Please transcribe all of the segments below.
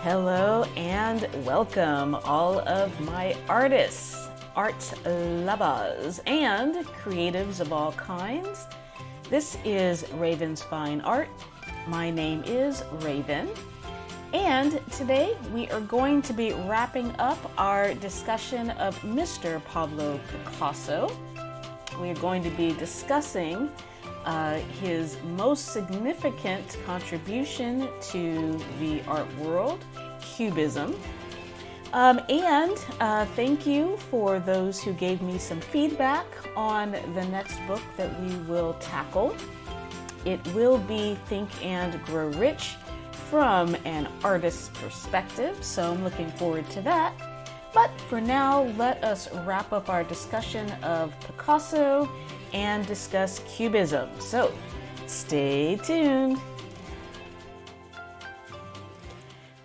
Hello and welcome, all of my artists, art lovers, and creatives of all kinds. This is Raven's Fine Art. My name is Raven, and today we are going to be wrapping up our discussion of Mr. Pablo Picasso. We are going to be discussing his most significant contribution to the art world, Cubism. Thank you for those who gave me some feedback on the next book that we will tackle. It will be Think and Grow Rich from an artist's perspective, so I'm looking forward to that. But for now, let us wrap up our discussion of Picasso and discuss Cubism. So stay tuned.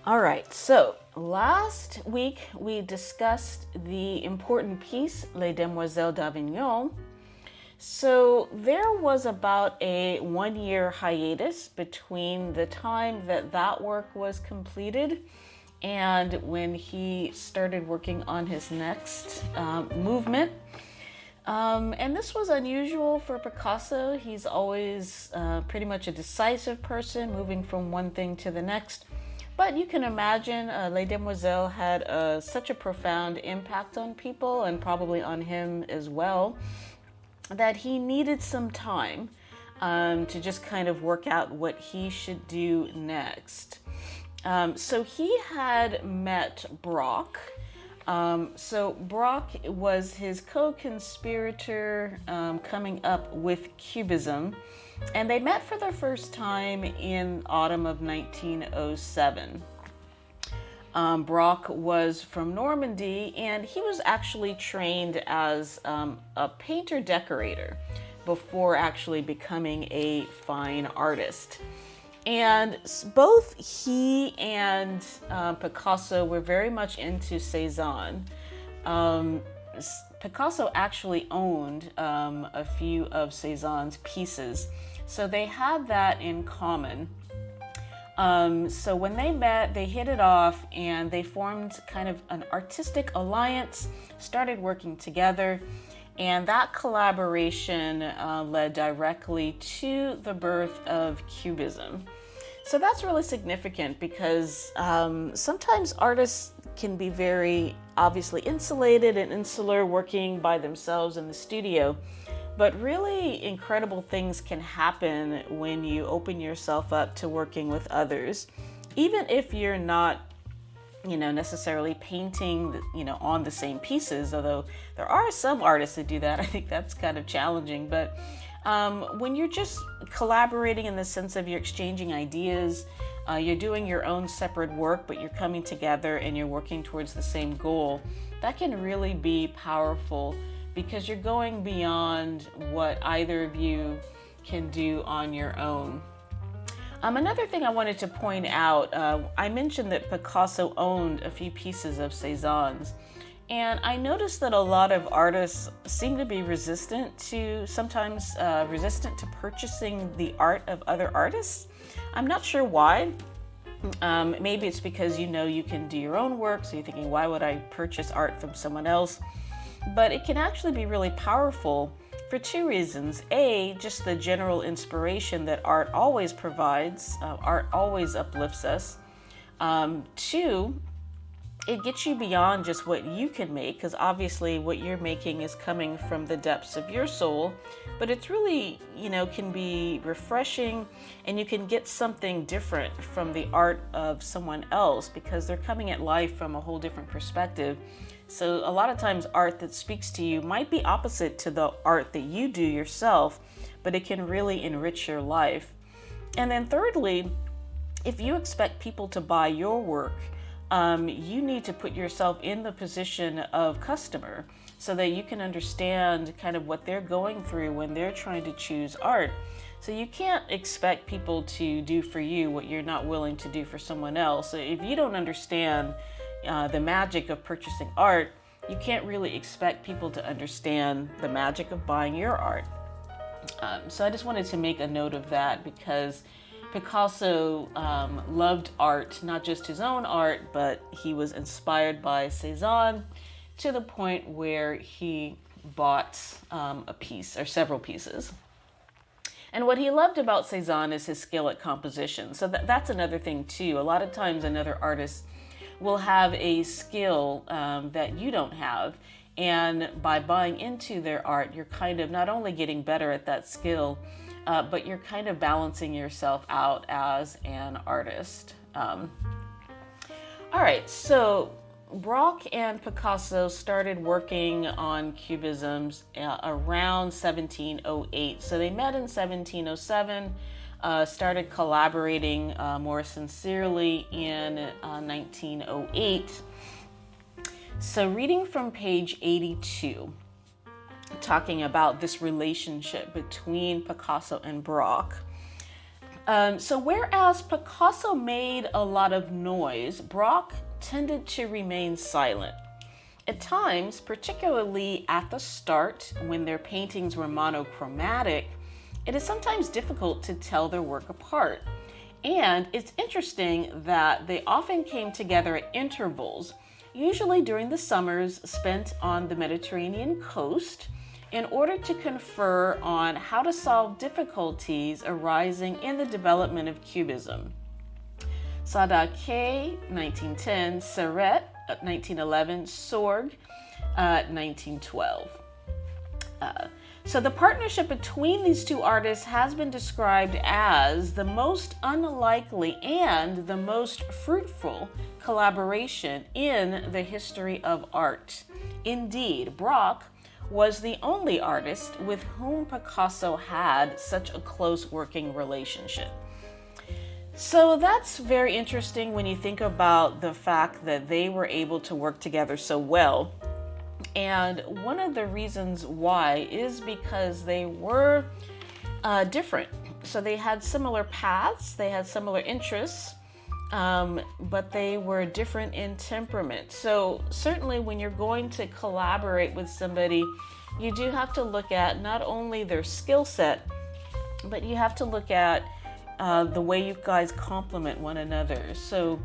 All right, so last week we discussed the important piece, Les Demoiselles d'Avignon. So there was about a 1-year hiatus between the time that work was completed and when he started working on his next movement. And this was unusual for Picasso. He's always pretty much a decisive person, moving from one thing to the next. But you can imagine Les Demoiselles had such a profound impact on people, and probably on him as well, that he needed some time to just kind of work out what he should do next. So he had met Braque. So Brock was his co-conspirator coming up with Cubism, and they met for the first time in autumn of 1907. Brock was from Normandy, and he was actually trained as a painter-decorator before actually becoming a fine artist. And both he and Picasso were very much into Cézanne. Picasso actually owned a few of Cézanne's pieces, so they had that in common. So when they met, they hit it off and they formed kind of an artistic alliance, started working together. And that collaboration led directly to the birth of Cubism. So that's really significant because sometimes artists can be very obviously insulated and insular, working by themselves in the studio. But really incredible things can happen when you open yourself up to working with others, even if you're not necessarily painting, on the same pieces, although there are some artists that do that. I think that's kind of challenging. But when you're just collaborating in the sense of you're exchanging ideas, you're doing your own separate work, but you're coming together and you're working towards the same goal, that can really be powerful because you're going beyond what either of you can do on your own. Another thing I wanted to point out, I mentioned that Picasso owned a few pieces of Cézanne's, and I noticed that a lot of artists seem to be resistant to purchasing the art of other artists. I'm not sure why. Maybe it's because you can do your own work, so you're thinking, why would I purchase art from someone else? But it can actually be really powerful for two reasons. A, just the general inspiration that art always provides. Art always uplifts us. Two, it gets you beyond just what you can make, because obviously what you're making is coming from the depths of your soul, but it's really, can be refreshing, and you can get something different from the art of someone else because they're coming at life from a whole different perspective. So a lot of times art that speaks to you might be opposite to the art that you do yourself, but it can really enrich your life. And then thirdly, if you expect people to buy your work, you need to put yourself in the position of customer so that you can understand kind of what they're going through when they're trying to choose art. So you can't expect people to do for you what you're not willing to do for someone else. So if you don't understand the magic of purchasing art, you can't really expect people to understand the magic of buying your art. So I just wanted to make a note of that because Picasso loved art, not just his own art, but he was inspired by Cézanne to the point where he bought a piece or several pieces. And what he loved about Cézanne is his skill at composition. So that's another thing too. A lot of times another artist will have a skill that you don't have. And by buying into their art, you're kind of not only getting better at that skill, but you're kind of balancing yourself out as an artist. All right, so Braque and Picasso started working on Cubisms around 1708. So they met in 1707, started collaborating more sincerely in 1908. So reading from page 82, talking about this relationship between Picasso and Braque. So whereas Picasso made a lot of noise, Braque tended to remain silent. At times, particularly at the start when their paintings were monochromatic, it is sometimes difficult to tell their work apart. And it's interesting that they often came together at intervals, usually during the summers spent on the Mediterranean coast, in order to confer on how to solve difficulties arising in the development of Cubism. Sadake, 1910, Serret, 1911, Sorg, 1912. So the partnership between these two artists has been described as the most unlikely and the most fruitful collaboration in the history of art. Indeed, Braque was the only artist with whom Picasso had such a close working relationship. So that's very interesting when you think about the fact that they were able to work together so well. And one of the reasons why is because they were different. So they had similar paths, they had similar interests, but they were different in temperament. So certainly when you're going to collaborate with somebody, you do have to look at not only their skill set, but you have to look at the way you guys complement one another. So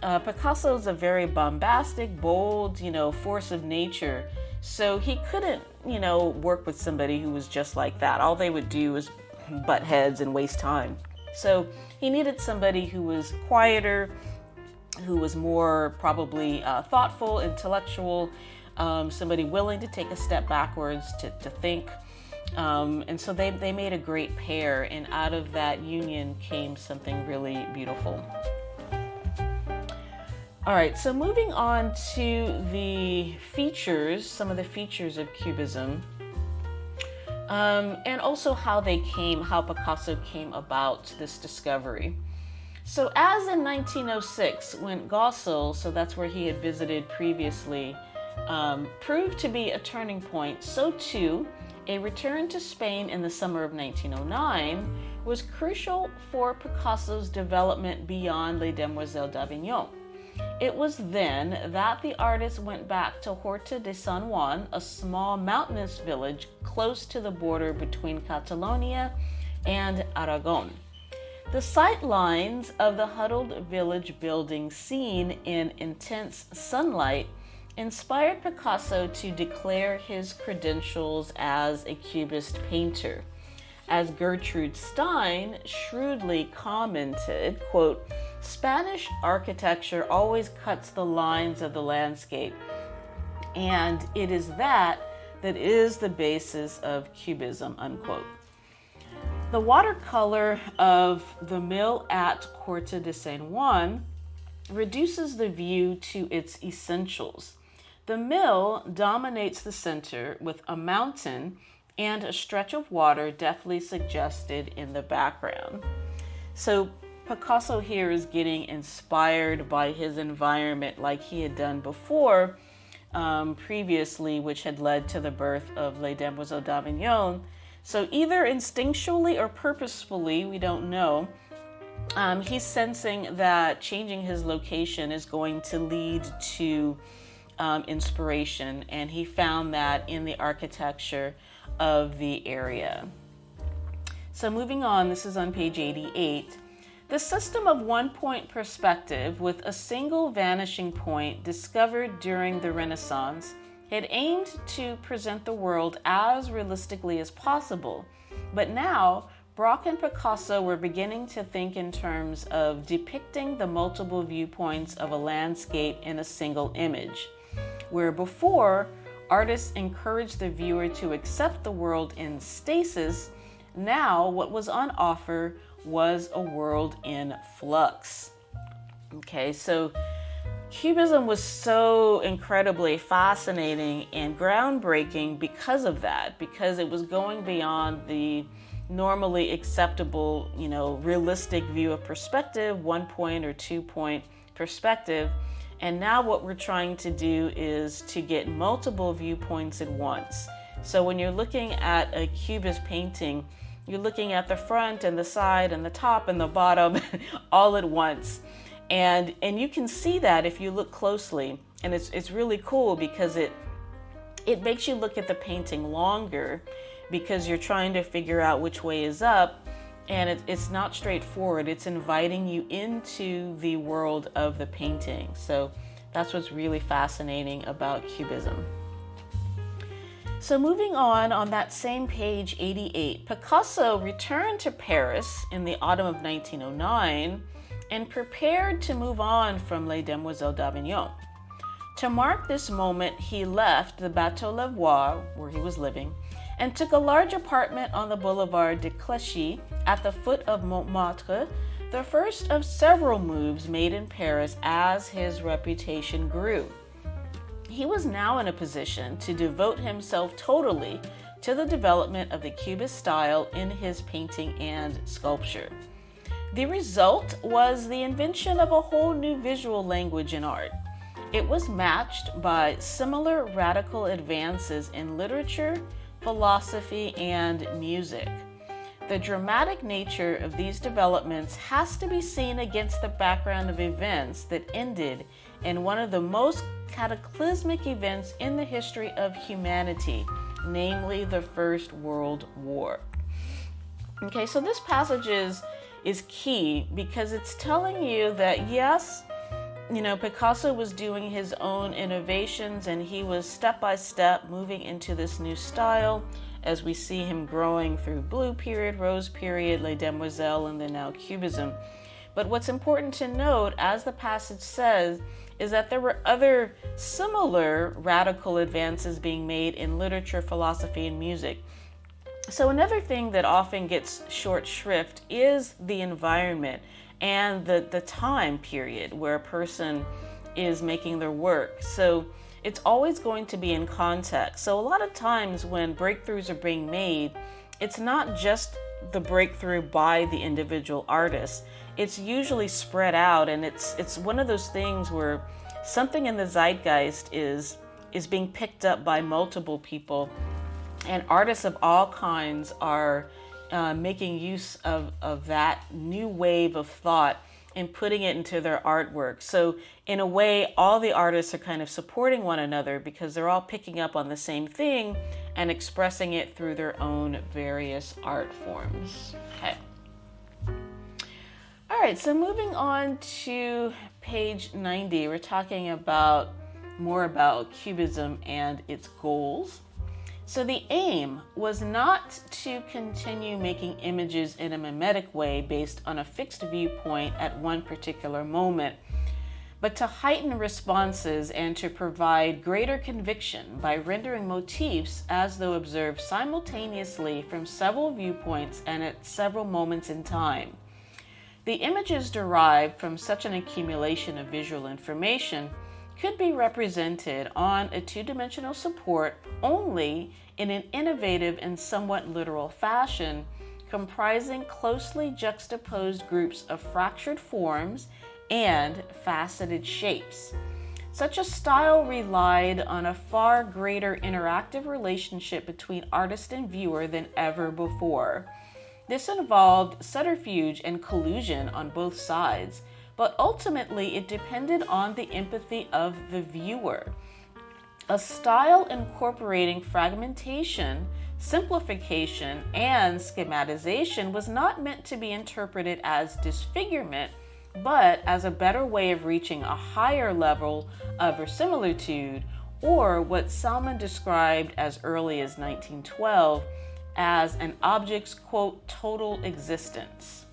Picasso is a very bombastic, bold, force of nature. So he couldn't, work with somebody who was just like that. All they would do is butt heads and waste time. So he needed somebody who was quieter, who was more probably thoughtful, intellectual, somebody willing to take a step backwards to think. And so they made a great pair, and out of that union came something really beautiful. All right, so moving on to the features, some of the features of Cubism, and also how Picasso came about this discovery. So as in 1906, when Gossel, so that's where he had visited previously, proved to be a turning point, so too, a return to Spain in the summer of 1909 was crucial for Picasso's development beyond Les Demoiselles d'Avignon. It was then that the artist went back to Horta de San Juan, a small mountainous village close to the border between Catalonia and Aragon. The sight lines of the huddled village building seen in intense sunlight inspired Picasso to declare his credentials as a Cubist painter. As Gertrude Stein shrewdly commented, quote, "Spanish architecture always cuts the lines of the landscape, and it is that is the basis of Cubism," unquote. The watercolor of the mill at Horta de San Juan reduces the view to its essentials. The mill dominates the center with a mountain and a stretch of water deftly suggested in the background. So Picasso here is getting inspired by his environment like he had done before, previously, which had led to the birth of Les Demoiselles d'Avignon. So either instinctually or purposefully, we don't know, he's sensing that changing his location is going to lead to inspiration, and he found that in the architecture of the area. So moving on, this is on page 88. The system of one-point perspective with a single vanishing point discovered during the Renaissance had aimed to present the world as realistically as possible, but now Braque and Picasso were beginning to think in terms of depicting the multiple viewpoints of a landscape in a single image, where before artists encouraged the viewer to accept the world in stasis. Now what was on offer was a world in flux. Okay, so Cubism was so incredibly fascinating and groundbreaking because of that, because it was going beyond the normally acceptable, realistic view of perspective, 1 point or 2 point perspective. And now what we're trying to do is to get multiple viewpoints at once. So when you're looking at a Cubist painting, you're looking at the front and the side and the top and the bottom all at once. And you can see that if you look closely. And it's really cool because it makes you look at the painting longer, because you're trying to figure out which way is up. And it's not straightforward. It's inviting you into the world of the painting. So that's what's really fascinating about Cubism. So moving on that same page 88, Picasso returned to Paris in the autumn of 1909 and prepared to move on from Les Demoiselles d'Avignon. To mark this moment, he left the Bateau Lavoir, where he was living, and took a large apartment on the Boulevard de Clichy at the foot of Montmartre, the first of several moves made in Paris as his reputation grew. He was now in a position to devote himself totally to the development of the Cubist style in his painting and sculpture. The result was the invention of a whole new visual language in art. It was matched by similar radical advances in literature, philosophy, and music. The dramatic nature of these developments has to be seen against the background of events that ended in one of the most cataclysmic events in the history of humanity, namely the First World War. Okay, so this passage is key because it's telling you that yes, Picasso was doing his own innovations and he was step by step moving into this new style as we see him growing through Blue Period, Rose Period, Les Demoiselles, and then now Cubism. But what's important to note, as the passage says, is that there were other similar radical advances being made in literature, philosophy, and music. So another thing that often gets short shrift is the environment and the time period where a person is making their work. So it's always going to be in context. So a lot of times when breakthroughs are being made, it's not just the breakthrough by the individual artist. It's usually spread out, and it's one of those things where something in the zeitgeist is being picked up by multiple people, and artists of all kinds are making use of that new wave of thought and putting it into their artwork. So in a way, all the artists are kind of supporting one another because they're all picking up on the same thing and expressing it through their own various art forms. Okay. All right, so moving on to page 90, we're talking more about Cubism and its goals. So the aim was not to continue making images in a mimetic way based on a fixed viewpoint at one particular moment, but to heighten responses and to provide greater conviction by rendering motifs as though observed simultaneously from several viewpoints and at several moments in time. The images derived from such an accumulation of visual information could be represented on a two-dimensional support only in an innovative and somewhat literal fashion, comprising closely juxtaposed groups of fractured forms and faceted shapes. Such a style relied on a far greater interactive relationship between artist and viewer than ever before. This involved subterfuge and collusion on both sides, but ultimately it depended on the empathy of the viewer. A style incorporating fragmentation simplification and schematization was not meant to be interpreted as disfigurement, but as a better way of reaching a higher level of verisimilitude, or what Salmon described as early as 1912 as an object's, quote, total existence.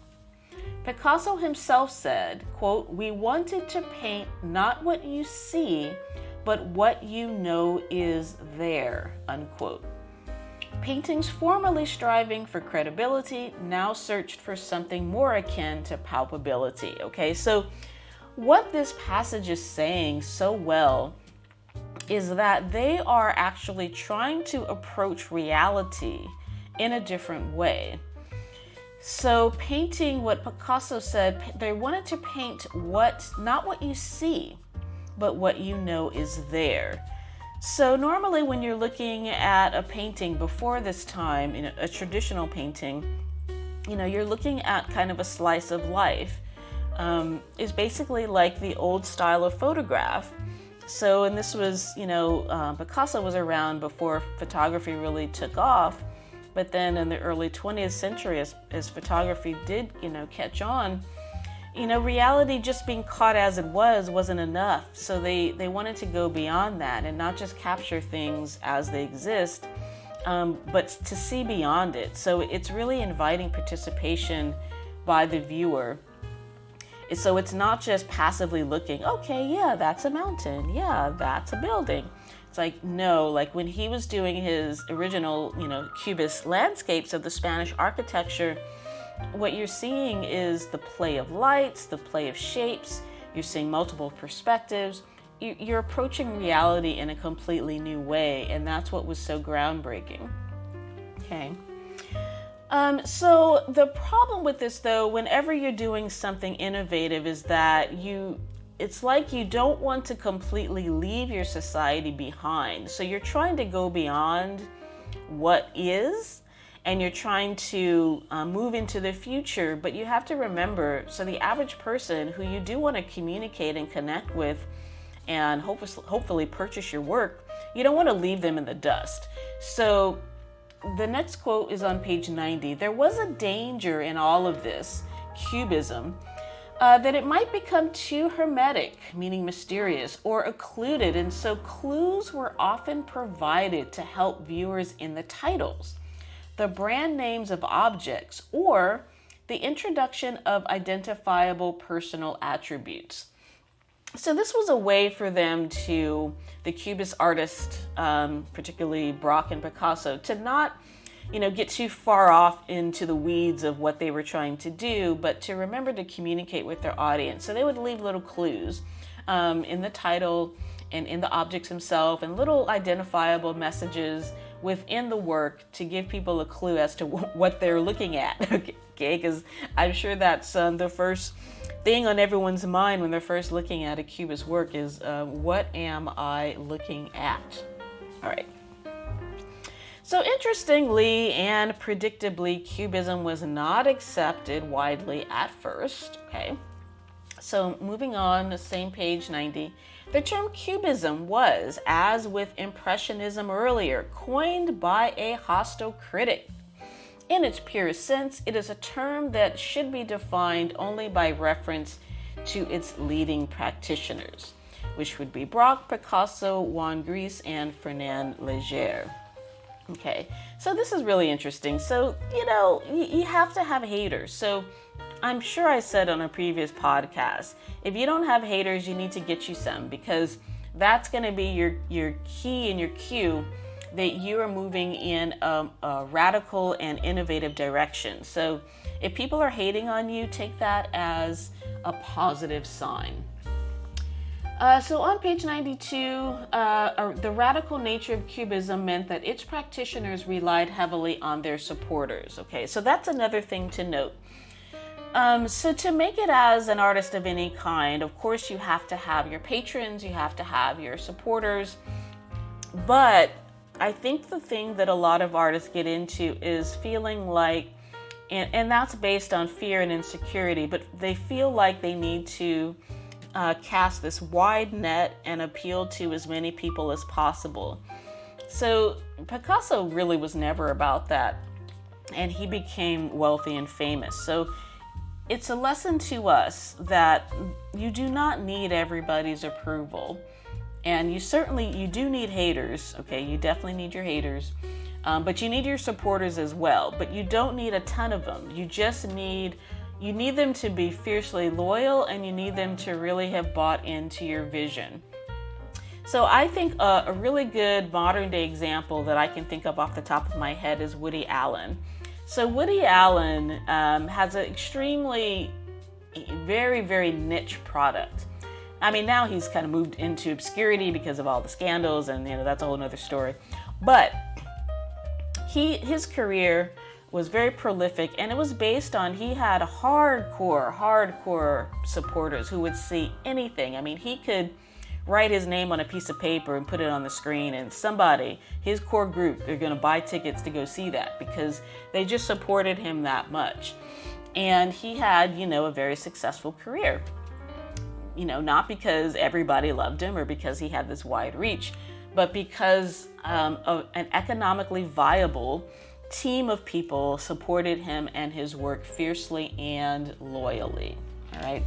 Picasso himself said, quote, "We wanted to paint not what you see, but what you know is there," unquote. Paintings formerly striving for credibility now searched for something more akin to palpability. Okay, so what this passage is saying so well is that they are actually trying to approach reality in a different way. So painting, what Picasso said, they wanted to paint not what you see, but what you know is there. So normally when you're looking at a painting before this time, a traditional painting, you're looking at kind of a slice of life. It's basically like the old style of photograph. So, and this was, Picasso was around before photography really took off. But then in the early 20th century, as photography did, catch on, reality just being caught as it wasn't enough. So they wanted to go beyond that and not just capture things as they exist, but to see beyond it. So it's really inviting participation by the viewer. So it's not just passively looking, okay, yeah, that's a mountain. Yeah, that's a building. It's like, no, like when he was doing his original, Cubist landscapes of the Spanish architecture, what you're seeing is the play of lights, the play of shapes. You're seeing multiple perspectives. You're approaching reality in a completely new way, and that's what was so groundbreaking. Okay. So the problem with this, though, whenever you're doing something innovative, is that it's like you don't want to completely leave your society behind. So you're trying to go beyond what is, and you're trying to move into the future. But you have to remember, so the average person who you do want to communicate and connect with and hopefully purchase your work, you don't want to leave them in the dust. So the next quote is on page 90. There was a danger in all of this, Cubism, that it might become too hermetic, meaning mysterious, or occluded, and so clues were often provided to help viewers in the titles, the brand names of objects, or the introduction of identifiable personal attributes. So this was a way for them to, the Cubist artists, particularly Braque and Picasso, to not, get too far off into the weeds of what they were trying to do, but to remember to communicate with their audience. So they would leave little clues in the title and in the objects themselves, and little identifiable messages within the work to give people a clue as to what they're looking at. Okay, because I'm sure that's the first thing on everyone's mind when they're first looking at a Cubist work is, what am I looking at? All right. So interestingly and predictably, Cubism was not accepted widely at first. Okay. So moving on, the same page 90, the term Cubism was, as with Impressionism earlier, coined by a hostile critic. In its purest sense, it is a term that should be defined only by reference to its leading practitioners, which would be Braque, Picasso, Juan Gris, and Fernand Léger. Okay, so this is really interesting. So, you have to have haters. So I'm sure I said on a previous podcast, if you don't have haters, you need to get you some, because that's going to be your key and your cue that you are moving in a radical and innovative direction. So if people are hating on you, take that as a positive sign. So on page 92, the radical nature of Cubism meant that its practitioners relied heavily on their supporters. Okay, so that's another thing to note. So to make it as an artist of any kind, of course, you have to have your patrons, you have to have your supporters. But I think the thing that a lot of artists get into is feeling like, and that's based on fear and insecurity, but they feel like they need to cast this wide net and appeal to as many people as possible. So Picasso really was never about that, and he became wealthy and famous. So it's a lesson to us that you do not need everybody's approval, and you do need haters. Okay, you definitely need your haters, but you need your supporters as well. But you don't need a ton of them. You need them to be fiercely loyal, and you need them to really have bought into your vision. So I think a really good modern day example that I can think of off the top of my head is Woody Allen. So Woody Allen has an extremely, very, very niche product. I mean, now he's kind of moved into obscurity because of all the scandals, and that's a whole nother story. But his career was very prolific, and it was based on, he had hardcore supporters who would see anything. I mean, he could write his name on a piece of paper and put it on the screen, and his core group, they're going to buy tickets to go see that because they just supported him that much. And he had, a very successful career. Not because everybody loved him or because he had this wide reach, but because of an economically viable team of people supported him and his work fiercely and loyally. All right.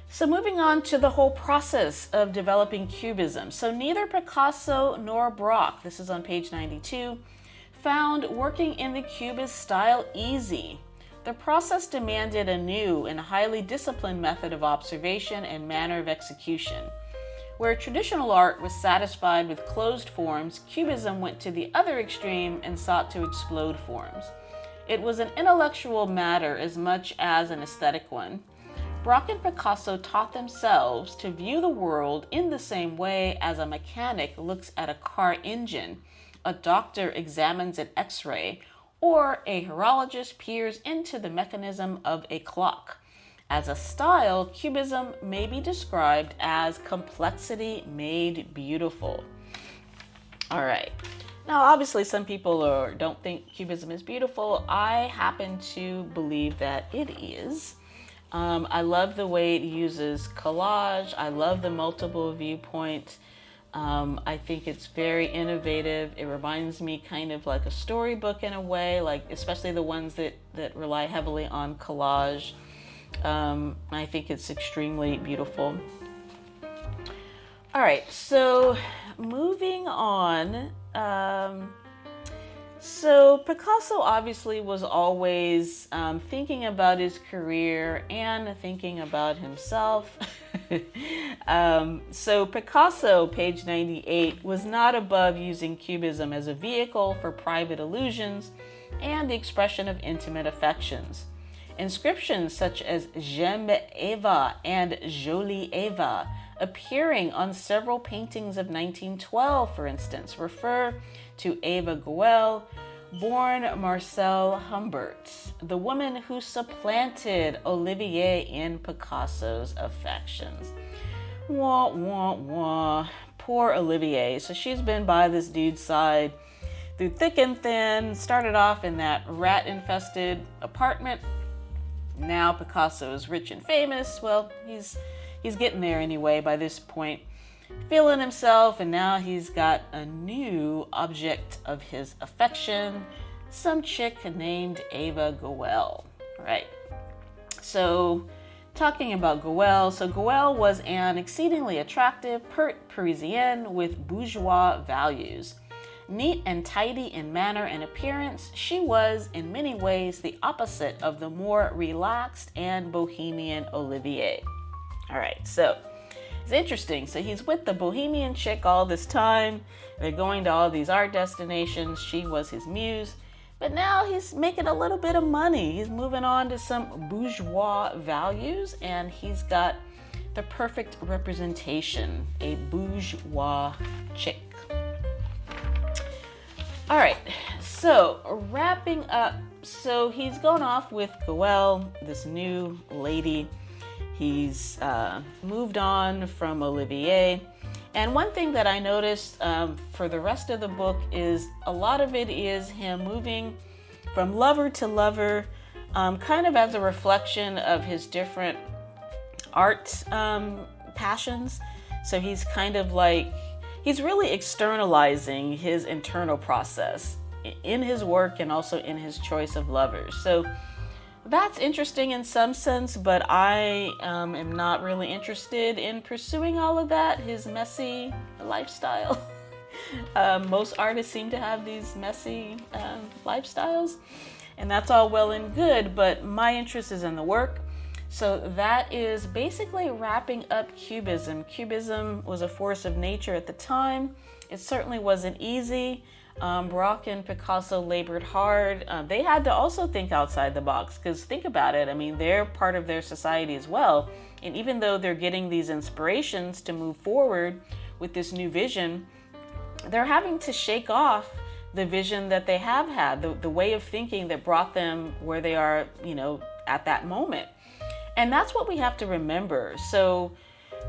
So moving on to the whole process of developing Cubism. So neither Picasso nor Braque, this is on page 92, found working in the Cubist style easy. The process demanded a new and highly disciplined method of observation and manner of execution. Where traditional art was satisfied with closed forms, Cubism went to the other extreme and sought to explode forms. It was an intellectual matter as much as an aesthetic one. Braque and Picasso taught themselves to view the world in the same way as a mechanic looks at a car engine, a doctor examines an X-ray, or a horologist peers into the mechanism of a clock. As a style, Cubism may be described as complexity made beautiful. All right. Now, obviously, some people don't think Cubism is beautiful. I happen to believe that it is. I love the way it uses collage. I love the multiple viewpoint. I think it's very innovative. It reminds me kind of like a storybook in a way, like especially the ones that rely heavily on collage. I think it's extremely beautiful. All right, so moving on. So Picasso obviously was always thinking about his career and thinking about himself. So Picasso, page 98, was not above using Cubism as a vehicle for private illusions and the expression of intimate affections. Inscriptions such as J'aime Eva and Jolie Eva, appearing on several paintings of 1912, for instance, refer to Eva Goel, born Marcel Humbert, the woman who supplanted Olivier in Picasso's affections. Wah, wah, wah. Poor Olivier. So she's been by this dude's side through thick and thin, started off in that rat-infested apartment. Now Picasso is rich and famous. Well, he's getting there anyway by this point, feeling himself, and now he's got a new object of his affection, some chick named Eva Goel. Right. So talking about Goel, so Goel was an exceedingly attractive Parisienne with bourgeois values. Neat and tidy in manner and appearance, she was in many ways the opposite of the more relaxed and bohemian Olivier. All right, so it's interesting. So he's with the bohemian chick all this time. They're going to all these art destinations. She was his muse. But now he's making a little bit of money. He's moving on to some bourgeois values, and he's got the perfect representation, a bourgeois chick. All right, so wrapping up. So he's gone off with Goel, this new lady. He's moved on from Olivier. And one thing that I noticed for the rest of the book is a lot of it is him moving from lover to lover, kind of as a reflection of his different art passions. So he's kind of like, he's really externalizing his internal process in his work and also in his choice of lovers. So that's interesting in some sense, but I am not really interested in pursuing all of that, his messy lifestyle. Most artists seem to have these messy lifestyles, and that's all well and good, but my interest is in the work. So that is basically wrapping up Cubism. Cubism was a force of nature at the time. It certainly wasn't easy. Braque and Picasso labored hard. They had to also think outside the box, because think about it. I mean, they're part of their society as well. And even though they're getting these inspirations to move forward with this new vision, they're having to shake off the vision that they have had, the way of thinking that brought them where they are, at that moment. And that's what we have to remember. So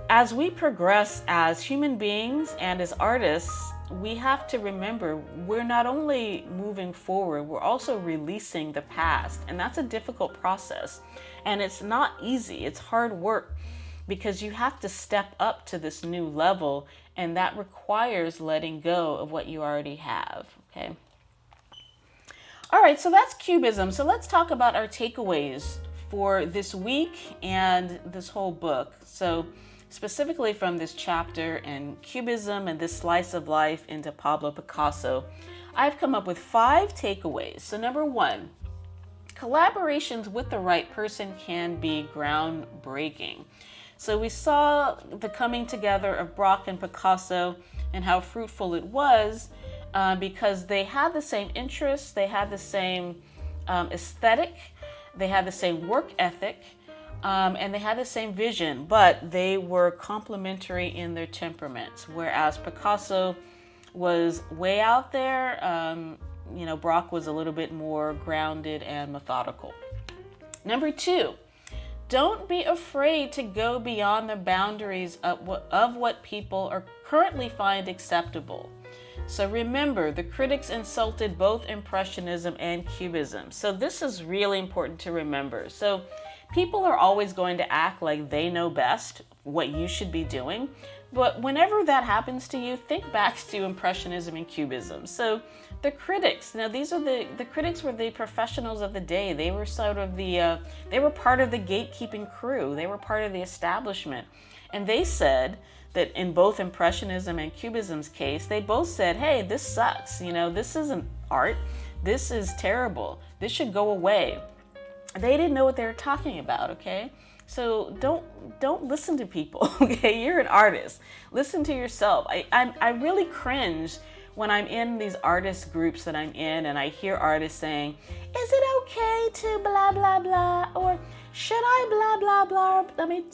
as we progress as human beings and as artists, we have to remember we're not only moving forward, we're also releasing the past. And that's a difficult process. And it's not easy. It's hard work, because you have to step up to this new level, and that requires letting go of what you already have. Okay. All right, so that's Cubism. So let's talk about our takeaways for this week and this whole book. So specifically from this chapter and Cubism and this slice of life into Pablo Picasso, I've come up with 5 takeaways. So number 1, collaborations with the right person can be groundbreaking. So we saw the coming together of Braque and Picasso and how fruitful it was, because they had the same interests, they had the same aesthetic, they had the same work ethic, and they had the same vision, but they were complementary in their temperaments. Whereas Picasso was way out there, Braque was a little bit more grounded and methodical. Number 2, don't be afraid to go beyond the boundaries of what people are currently find acceptable. So remember, the critics insulted both Impressionism and Cubism. So this is really important to remember. So people are always going to act like they know best what you should be doing. But whenever that happens to you, think back to Impressionism and Cubism. So the critics, now these are the critics were the professionals of the day. They were sort of they were part of the gatekeeping crew. They were part of the establishment. And they said that in both Impressionism and Cubism's case, they both said, hey, this sucks. This isn't art. This is terrible. This should go away. They didn't know what they were talking about, okay? So don't listen to people, okay? You're an artist. Listen to yourself. I really cringe when I'm in these artist groups that I'm in and I hear artists saying, is it okay to blah, blah, blah? Or should I blah, blah, blah? I mean,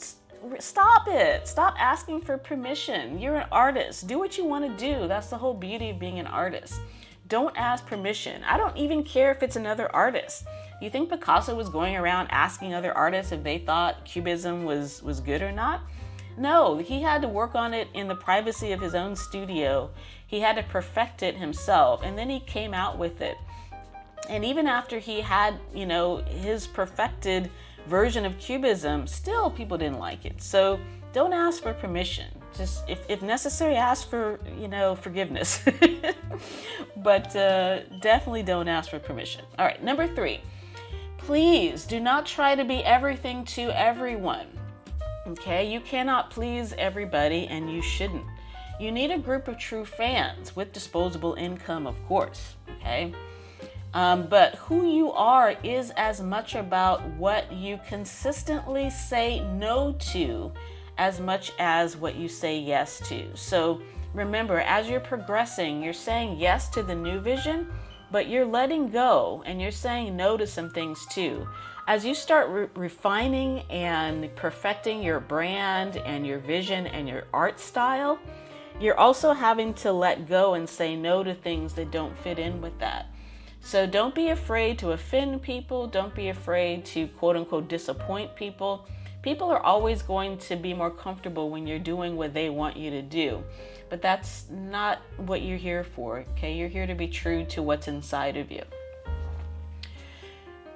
stop it. Stop asking for permission. You're an artist. Do what you want to do. That's the whole beauty of being an artist. Don't ask permission. I don't even care if it's another artist. You think Picasso was going around asking other artists if they thought Cubism was good or not? No, he had to work on it in the privacy of his own studio. He had to perfect it himself, and then he came out with it. And even after he had, his perfected version of Cubism, still people didn't like it. So don't ask for permission. Just, if necessary, ask for, forgiveness. But definitely don't ask for permission. All right, number 3. Please do not try to be everything to everyone. Okay, you cannot please everybody, and you shouldn't. You need a group of true fans with disposable income, of course. Okay, but who you are is as much about what you consistently say no to as much as what you say yes to. So remember, as you're progressing, you're saying yes to the new vision, but you're letting go and you're saying no to some things too. As you start refining and perfecting your brand and your vision and your art style, you're also having to let go and say no to things that don't fit in with that. So don't be afraid to offend people. Don't be afraid to quote unquote disappoint people. People are always going to be more comfortable when you're doing what they want you to do. But that's not what you're here for, okay? You're here to be true to what's inside of you.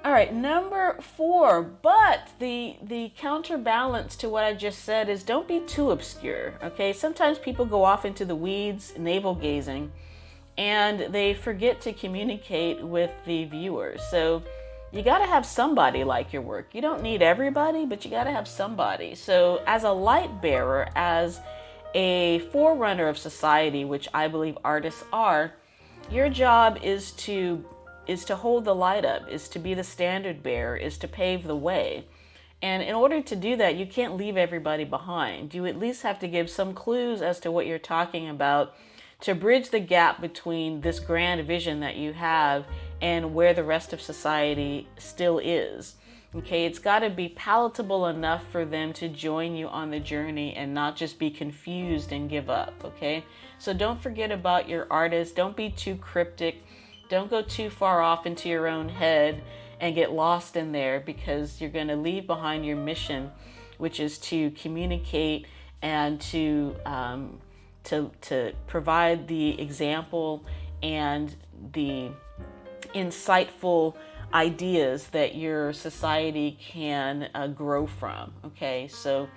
All right, number 4, but the counterbalance to what I just said is don't be too obscure, okay? Sometimes people go off into the weeds, navel gazing, and they forget to communicate with the viewers. So you got to have somebody like your work. You don't need everybody, but you got to have somebody. So as a light bearer, as a forerunner of society, which I believe artists are, your job is to hold the light up, is to be the standard bearer, is to pave the way. And in order to do that, you can't leave everybody behind. You at least have to give some clues as to what you're talking about to bridge the gap between this grand vision that you have and where the rest of society still is. Okay, it's got to be palatable enough for them to join you on the journey and not just be confused and give up, okay? So don't forget about your artist. Don't be too cryptic. Don't go too far off into your own head and get lost in there, because you're going to leave behind your mission, which is to communicate and to provide the example and the insightful ideas that your society can grow from. Okay, so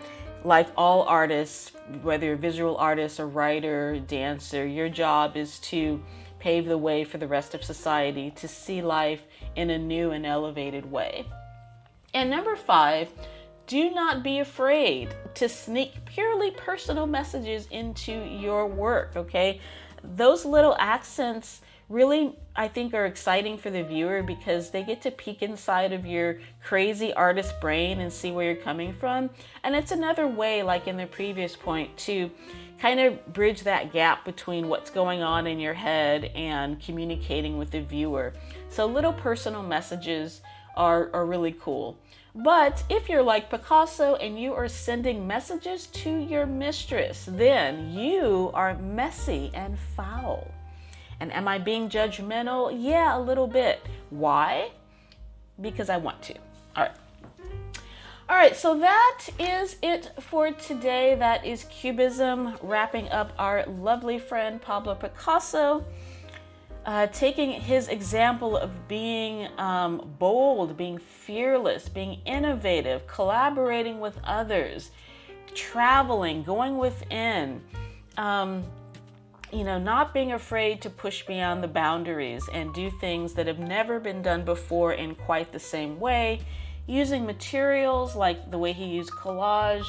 like all artists, whether you're a visual artist, a writer, dancer, your job is to pave the way for the rest of society to see life in a new and elevated way. And number 5, do not be afraid to sneak purely personal messages into your work, okay? Those little accents really, I think, are exciting for the viewer because they get to peek inside of your crazy artist brain and see where you're coming from. And it's another way, like in the previous point, to kind of bridge that gap between what's going on in your head and communicating with the viewer. So little personal messages are really cool. But if you're like Picasso and you are sending messages to your mistress, then you are messy and foul. And am I being judgmental? Yeah, a little bit. Why? Because I want to. All right, so that is it for today. That is Cubism, wrapping up our lovely friend Pablo Picasso, taking his example of being bold, being fearless, being innovative, collaborating with others, traveling, going within, not being afraid to push beyond the boundaries and do things that have never been done before in quite the same way, using materials like the way he used collage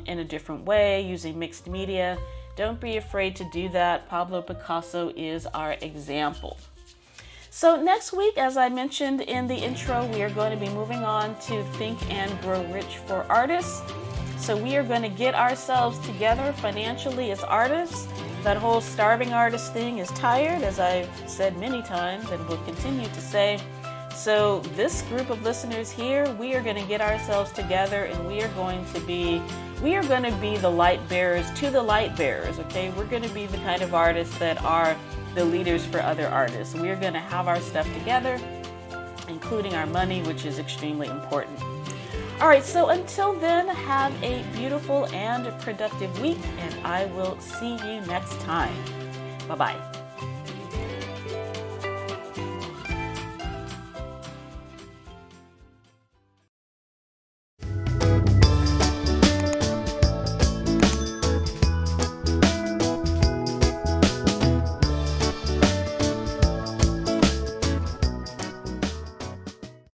in a different way, using mixed media. Don't be afraid to do that. Pablo Picasso is our example. So next week, as I mentioned in the intro, we are going to be moving on to Think and Grow Rich for Artists. So we are going to get ourselves together financially as artists. That whole starving artist thing is tired, as I've said many times and will continue to say. So this group of listeners here, we are going to get ourselves together and we are going to be the light bearers to the light bearers, okay? We're going to be the kind of artists that are the leaders for other artists. We are going to have our stuff together, including our money, which is extremely important. All right, so until then, have a beautiful and productive week, and I will see you next time. Bye-bye.